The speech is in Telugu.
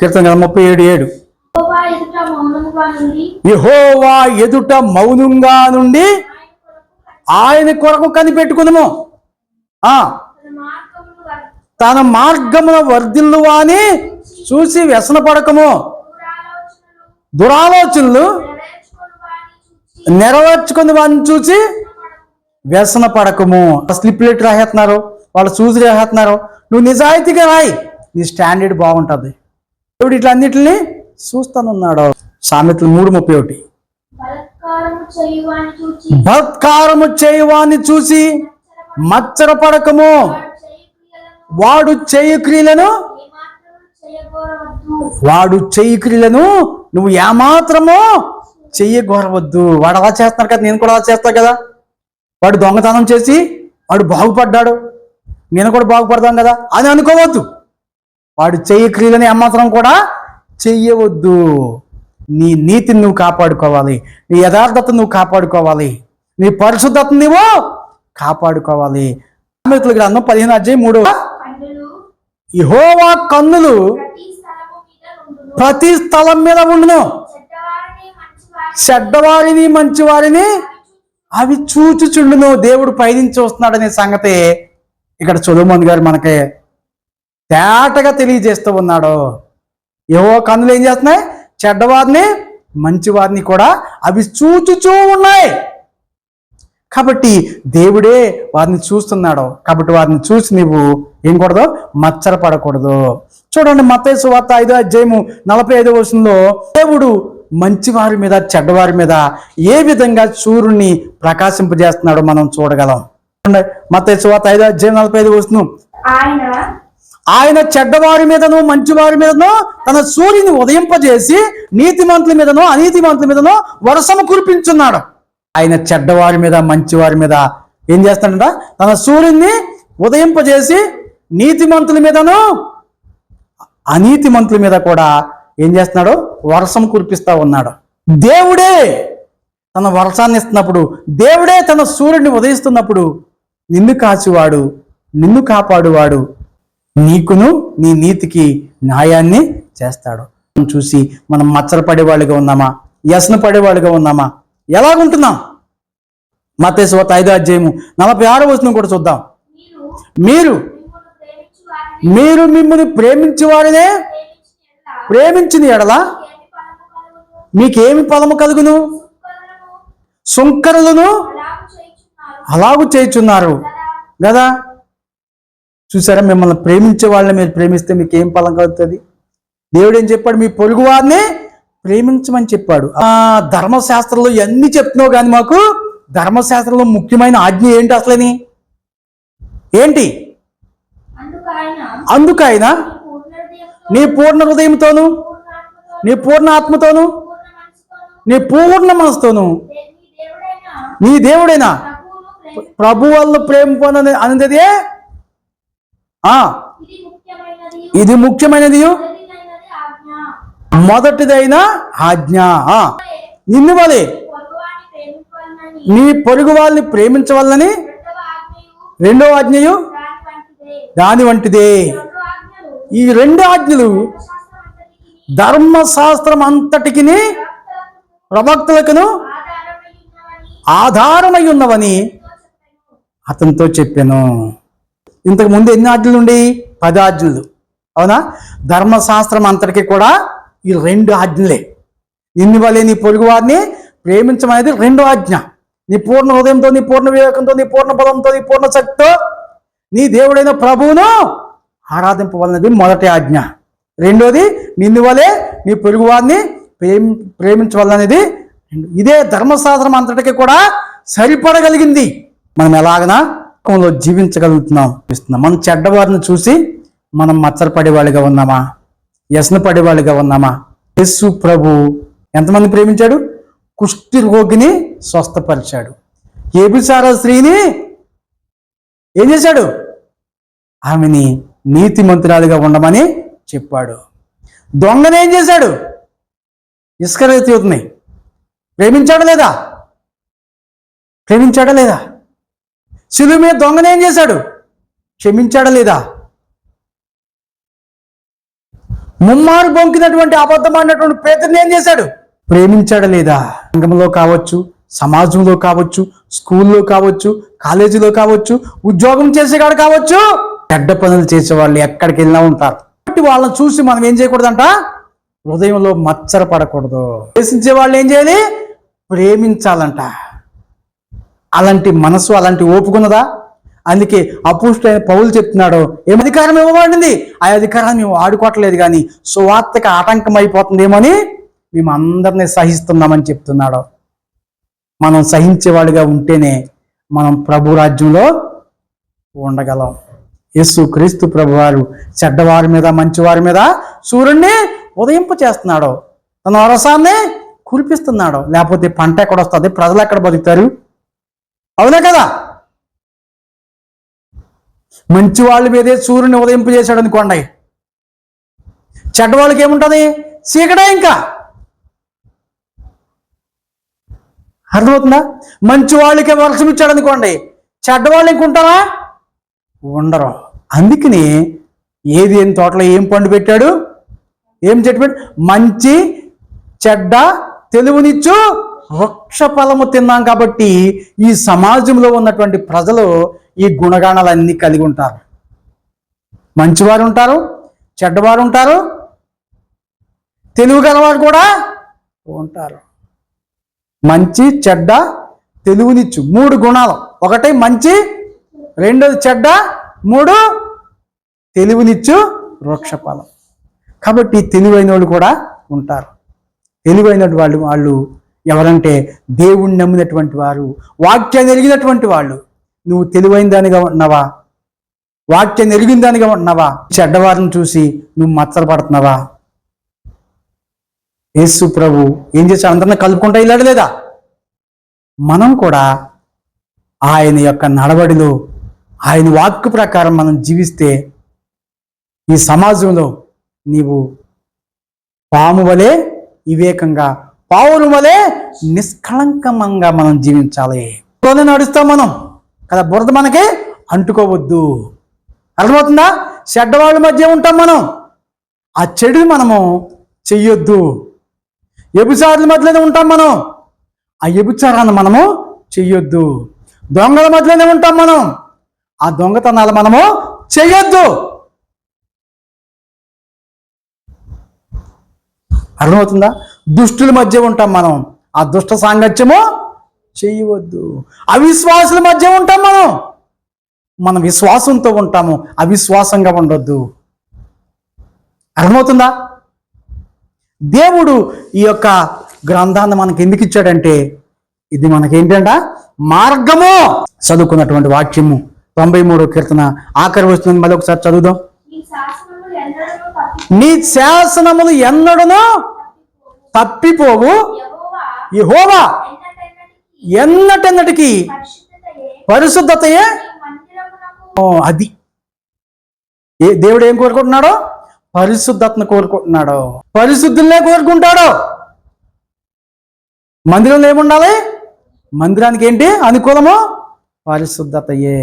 కీర్తన 37:7. యెహోవా ఎదుట మౌనంగా నుండి ఆయన కొరకు కనిపెట్టుకును. తన మార్గమున వర్ధిల్లు అని చూసి వ్యసన పడకము. దురాలోచనలు నెరవేర్చుకుని వాడిని చూసి వ్యసన పడకము. స్లిప్ లెట్ రాసేస్తున్నారు, వాళ్ళు చూసి రాసేస్తున్నారు. నువ్వు నిజాయితీగా రాయి, నీ స్టాండర్డ్ బాగుంటుంది. దేవుడు ఇట్లా అన్నిటిని చూస్తానున్నాడు. సామెతలు 3:31. బలాత్కారము చేయువాని చూసి మచ్చర పడకము. వాడు చేయు క్రియలను నువ్వు ఏమాత్రమో చెయ్యగోరవద్దు. వాడు అలా చేస్తున్నారు కదా, నేను కూడా అలా చేస్తాను కదా. వాడు దొంగతనం చేసి వాడు బాగుపడ్డాడు, నేను కూడా బాగుపడతాను కదా అని అనుకోవద్దు. వాడు చెయ్యి క్రియలను ఏమాత్రం కూడా చెయ్యవద్దు. నీ నీతిని నువ్వు కాపాడుకోవాలి, నీ యథార్థతను నువ్వు కాపాడుకోవాలి, నీ పరిశుద్ధతను నువ్వు కాపాడుకోవాలి. సామెతల గ్రంథం 15:3. యెహోవా కన్నులు ప్రతి స్థలం మీద ఉండును, చెడ్డవారిని మంచివారిని అవి చూచుచుండును. దేవుడు పైనుంచి వస్తున్నాడనే సంగతి ఇక్కడ సొలొమోను గారు మనకి తేటగా తెలియజేస్తూ ఉన్నాడు. యెహోవా కన్నులు ఏం చేస్తున్నాయి? చెడ్డవారిని మంచివారిని కూడా అవి చూచుచూ ఉన్నాయి. కాబట్టి దేవుడే వారిని చూస్తున్నాడు. కాబట్టి వారిని చూసి నువ్వు ఏం కూడదు? మచ్చర పడకూడదు. చూడండి, మత్తయి సువార్త 5:45 దేవుడు మంచివారి మీద చెడ్డవారి మీద ఏ విధంగా సూర్యుడిని ప్రకాశింపజేస్తున్నాడో మనం చూడగలం. మత్తయి సువార్త 5:45 ఆయన చెడ్డవారి మీదను మంచివారి మీదను తన సూర్యుని ఉదయింపజేసి నీతిమంతుల మీదను అనీతిమంతుల మీదను వర్షము కురిపించున్నాడు. ఆయన చెడ్డవారి మీద మంచివారి మీద ఏం చేస్తాడంట? తన సూర్యుని ఉదయింపజేసి నీతిమంతుల మీదను అనీతిమంతుల మీద కూడా ఏం చేస్తున్నాడు? వర్షం కురిపిస్తా ఉన్నాడు. దేవుడే తన వర్షాన్ని ఇస్తున్నప్పుడు, దేవుడే తన సూర్యుడిని ఉదయిస్తున్నప్పుడు నిన్ను కాచువాడు, నిన్ను కాపాడువాడు నీకును నీ నీతికి న్యాయాన్ని చేస్తాడు. చూసి మనం మచ్చలు పడేవాళ్ళుగా ఉన్నామా? వ్యసన పడేవాళ్ళుగా ఉన్నామా? ఎలాగుంటున్నాం? మత్తయి సువార్త 5:46 కూడా చూద్దాం. మీరు మిమ్మల్ని ప్రేమించే వారినే ప్రేమించిన ఎడల మీకేమి ఫలము కలుగును? సుంకరులను అలాగు చేయుచున్నారు కదా. చూసారా, మిమ్మల్ని ప్రేమించే వాళ్ళని మీరు ప్రేమిస్తే మీకు ఏం ఫలం కలుగుతుంది? దేవుడు ఏం చెప్పాడు? మీ పొరుగు వారిని ప్రేమించమని చెప్పాడు. ధర్మశాస్త్రంలో ఎన్ని చెప్తున్నావు కానీ మాకు ధర్మశాస్త్రంలో ముఖ్యమైన ఆజ్ఞ ఏంటి అసలని? ఏంటి? అందుకైనా నీ పూర్ణ హృదయంతోను, నీ పూర్ణ ఆత్మతోను, నీ పూర్ణ మనసుతోను నీ దేవుడైనా ప్రభు వల్ల ప్రేమ పొందని అనేదే ఇది ముఖ్యమైనది, మొదటిదైన ఆజ్ఞ. నిన్ను వలె నీ పొరుగు వాళ్ళని ప్రేమించవలనని రెండో ఆజ్ఞయు దాని వంటిదే. ఈ రెండు ఆజ్ఞలు ధర్మశాస్త్రం అంతటికి ప్రవక్తలకును ఆధారమై ఉన్నవని అతనితో చెప్పాను. ఇంతకు ముందు ఎన్ని ఆజ్ఞలు ఉండి? 10 ఆజ్ఞలు. అవునా? ధర్మశాస్త్రం అంతటికి కూడా ఈ 2 ఆజ్ఞలే. నిన్ను వలె నీ పొరుగు వారిని ప్రేమించమనేది రెండో ఆజ్ఞ. నీ పూర్ణ హృదయంతో, నీ పూర్ణ వివేకంతో, నీ పూర్ణ బలంతో, నీ పూర్ణ శక్తితో నీ దేవుడైన ప్రభువును ఆరాధింపవలనది మొదటి ఆజ్ఞ. రెండోది నిన్ను వలె నీ పొరుగు వారిని ప్రేమించవలనది. ఇదే ధర్మశాస్త్రం అంతటికి కూడా సరిపడగలిగింది. మనం ఎలాగనా జీవించగలుగుతున్నాం? మనం చెడ్డవారిని చూసి మనం మచ్చరపడేవాళ్ళుగా ఉన్నామా? వ్యసన పడేవాళ్ళుగా ఉన్నామా? యేసు ప్రభు ఎంతమంది ప్రేమించాడు? కుష్టి రోగిని స్వస్థపరిచాడు. వ్యభిచార స్త్రీని ఏం చేశాడు? ఆమెని నీతిమంతురాలుగా ఉండమని చెప్పాడు. దొంగని ఏం చేశాడు? ఇస్కరియోతు యూదుని ప్రేమించాడా లేదా? ప్రేమించాడా లేదా? శిలువ మీద దొంగని ఏం చేశాడు? క్షమించాడా లేదా? ముమ్మారు బొంకినటువంటి అబద్ధమైనటువంటి పేతురుని ఏం చేశాడు? ప్రేమించాడా లేదా? సంఘంలో కావచ్చు, సమాజంలో కావచ్చు, స్కూల్లో కావచ్చు, కాలేజీలో కావచ్చు, ఉద్యోగం చేసేవాడు కావచ్చు, చెడ్డ పనులు చేసేవాళ్ళు ఎక్కడికి వెళ్ళినా ఉంటారు. కాబట్టి వాళ్ళని చూసి మనం ఏం చేయకూడదంట? హృదయంలో మచ్చర పడకూడదు. ద్వేషించే వాళ్ళు ఏం చేయాలి? ప్రేమించాలంట. అలాంటి మనసు, అలాంటి ఓపుకున్నదా? అందుకే అపోస్తలుడైన పౌలు చెప్తున్నాడు, ఏం అధికారం ఇవ్వబడింది, ఆ అధికారాన్ని మేము వాడుకోవట్లేదు, కానీ సువార్తకి ఆటంకం అయిపోతుందేమని మేము అందరినీ సహిస్తున్నామని చెప్తున్నాడు. మనం సహించేవాడిగా ఉంటేనే మనం ప్రభు రాజ్యంలో ఉండగలం. యేసు క్రీస్తు ప్రభువారు చెడ్డవారి మీద, మంచివారి మీద సూర్యుడిని ఉదయింపు చేస్తున్నాడు, తన వరసాన్ని కురిపిస్తున్నాడు. లేకపోతే పంట ఎక్కడ వస్తుంది? ప్రజలు ఎక్కడ బతుకుతారు? అవునా కదా? మంచి వాళ్ళ మీదే సూర్యుని ఉదయింపు చేశాడు అనుకోండి, చెడ్డవాళ్ళకి ఏముంటుంది? చీకటే. ఇంకా అర్థమవుతుందా? మంచి వాళ్ళకే వర్షం ఇచ్చాడు అనుకోండి, చెడ్డవాళ్ళు ఇంకుంటారా? ఉండరు. అందుకని ఏది ఏం తోటలో ఏం పండు పెట్టాడు? ఏం చెట్టు పెట్టాడు? మంచి చెడ్డ తెలివినిచ్చు వృక్ష ఫలము తిన్నాం. కాబట్టి ఈ సమాజంలో ఉన్నటువంటి ప్రజలు ఈ గుణగాణాలన్నీ కలిగి ఉంటారు. మంచివారు ఉంటారు, చెడ్డవారు ఉంటారు, తెలివి గలవారు కూడా ఉంటారు. మంచి, చెడ్డ, తెలివినిచ్చు 3 గుణాలు. ఒకటి మంచి, రెండోది చెడ్డ, 3 తెలివినిచ్చు వృక్షఫలం. కాబట్టి తెలివైన వాళ్ళు కూడా ఉంటారు. తెలివైన వాళ్ళు ఎవరంటే దేవుణ్ణి నమ్మినటువంటి వారు, వాక్యాన్ని ఎరిగినటువంటి వాళ్ళు. నువ్వు తెలివైన దానిగా ఉంటున్నావా? వాక్యాన్ని ఎరిగిన దానిగా ఉంటున్నావా? చెడ్డవారిని చూసి నువ్వు మచ్చరపడుతున్నావా? యేసు ప్రభు ఏం చేశాడు? అందరిని కలుపుకుంటా వెళ్ళాడు లేదా? మనం కూడా ఆయన యొక్క నడవడిలో, ఆయన వాక్కు ప్రకారం మనం జీవిస్తే ఈ సమాజంలో నీవు పాము వలె వివేకంగా, పావులు వలె నిష్కళంకంగా మనం జీవించాలి. నడుస్తాం మనం కదా, బురద మనకి అంటుకోవద్దు. అర్థమవుతుందా? చెడ్డవాళ్ళ మధ్య ఉంటాం మనం, ఆ చెడు మనము చెయ్యొద్దు. వ్యభిచారుల మధ్యలోనే ఉంటాం మనం, ఆ వ్యభిచారాన్ని మనము చెయ్యొద్దు. దొంగల మధ్యలోనే ఉంటాం మనం, ఆ దొంగతనాలు మనము చెయ్యొద్దు. అర్థమవుతుందా? దుష్టుల మధ్య ఉంటాం మనం, ఆ దుష్ట సాంగత్యము చేయవద్దు. అవిశ్వాసుల మధ్య ఉంటాం మనం విశ్వాసంతో ఉంటాము, అవిశ్వాసంగా ఉండొద్దు. అర్థమవుతుందా? దేవుడు ఈ యొక్క గ్రంథాన్ని మనకి ఎందుకు ఇచ్చాడంటే, ఇది మనకేంటంట? మార్గము. చదువుకున్నటువంటి వాక్యము 93వ కీర్తన ఆఖరి వస్తుంది. మళ్ళీ ఒకసారి చదువుదాం. నీ శాసనములు ఎన్నడను తప్పిపోవు, యెహోవా ఎన్నటెన్నటికి పరిశుద్ధతయే. అది దేవుడు ఏం కోరుకుంటున్నాడో? పరిశుద్ధతను కోరుకుంటున్నాడు. పరిశుద్ధులనే కోరుకుంటాడు. మందిరంలో ఏముండాలి? మందిరానికి ఏంటి అనుకూలము? పరిశుద్ధతయే.